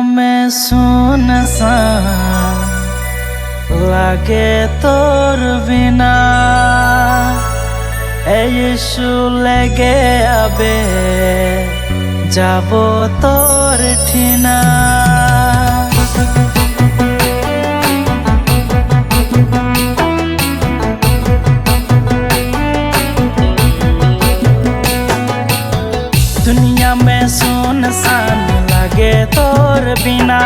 में सुनसान लागे तोर बिना ए यीशु लेगे आबे जाबो तोर ठिना। दुनिया में सुनसान लागे तोर बिना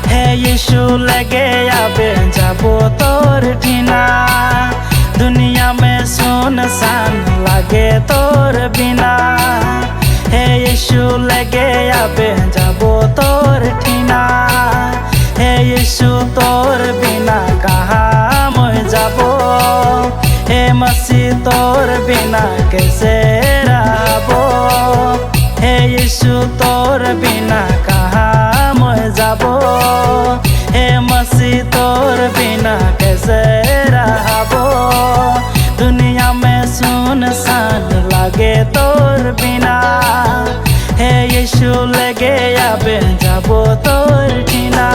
हे यीशु लेगे आबे जाबो तोर ठिना। दुनिया में सुनसान लागे तोर बिना हे यीशु लेगे आबे जाबो तोर ठिना। हे यीशु तोर बिना कहाँ मैं जाबो, हे मसीह तोर बिना कैसे रहबो। हे यीशु तोर बिना कहाँ मैं जाबो, हे मसीह तोर बिना कैसे रहबो। दुनिया में सुनसान लागे तोर बिना हे यीशु लेगे आबे जाबो तोर ठिना।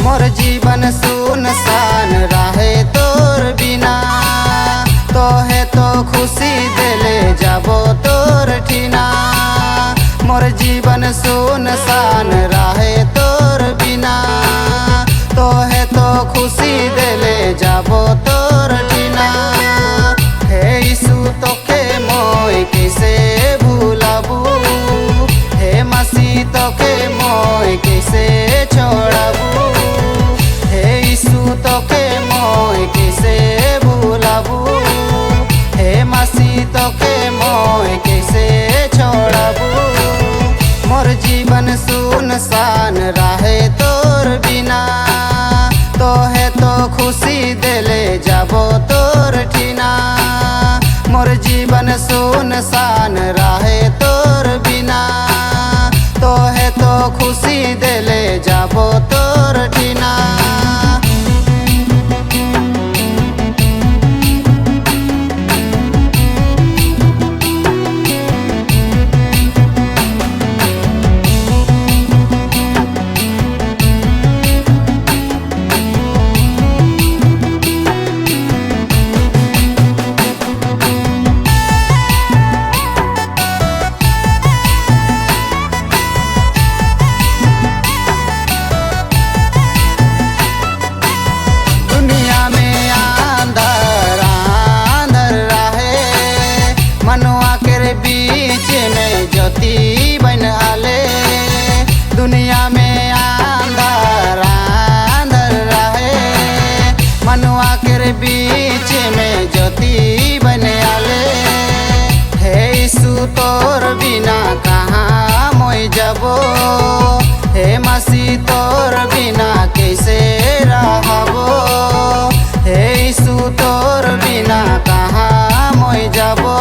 मोर जीवन सुनसान रहे तोर बिना, तोहे तो खुशी देले जाबो तोर ठिना। मोर जीवन सुनसान रहे तोर बिना, तोहे तो खुशी देले जाबो तोर ठिना। हे यीशु तोके मोय कैसे भूलाबू, हे मसीह तोके मोय कैसे छोड़ाबू। तोके मोय कैसे भूलाबू, हे मसीह तोके मोय कैसे छोड़ाबू। मोर जीवन सुनसान रहे तोर बिना, तोहे तो खुशी देले जाबो तोर ठिना। मोर जीवन सुनसान रहे तोर बिना, तोहे तो खुशी देले जाबो तोर ठिना। ज्योति बन आले दुनिया में अंधार अंधर रहे, मनुआ के बीच में ज्योति बन आले। हे यीशु तोर बिना कहाँ मोय जाबो, हे मसीह तोर बिना कैसे रहबो। हे यीशु तोर बिना कहाँ मोय जाबो,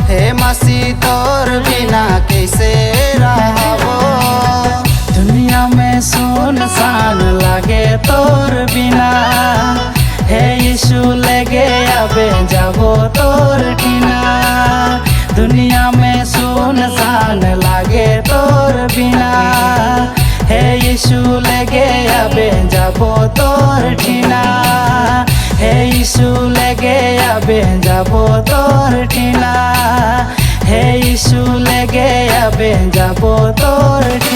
हे मसीह तोर बिना कैसे रहबो। दुनिया में सुनसान लागे तोर बिना हे यीशु लेगे आबे जाबो तोर ठिना। दुनिया में सुनसान लागे तोर बिना हे यीशु लेगे आबे जाबो तोर ठिना। हे यीशु लेगे आबे जाबो तोर ठिना। हे यीशु लेगे आबे जाबो तोर ठिना।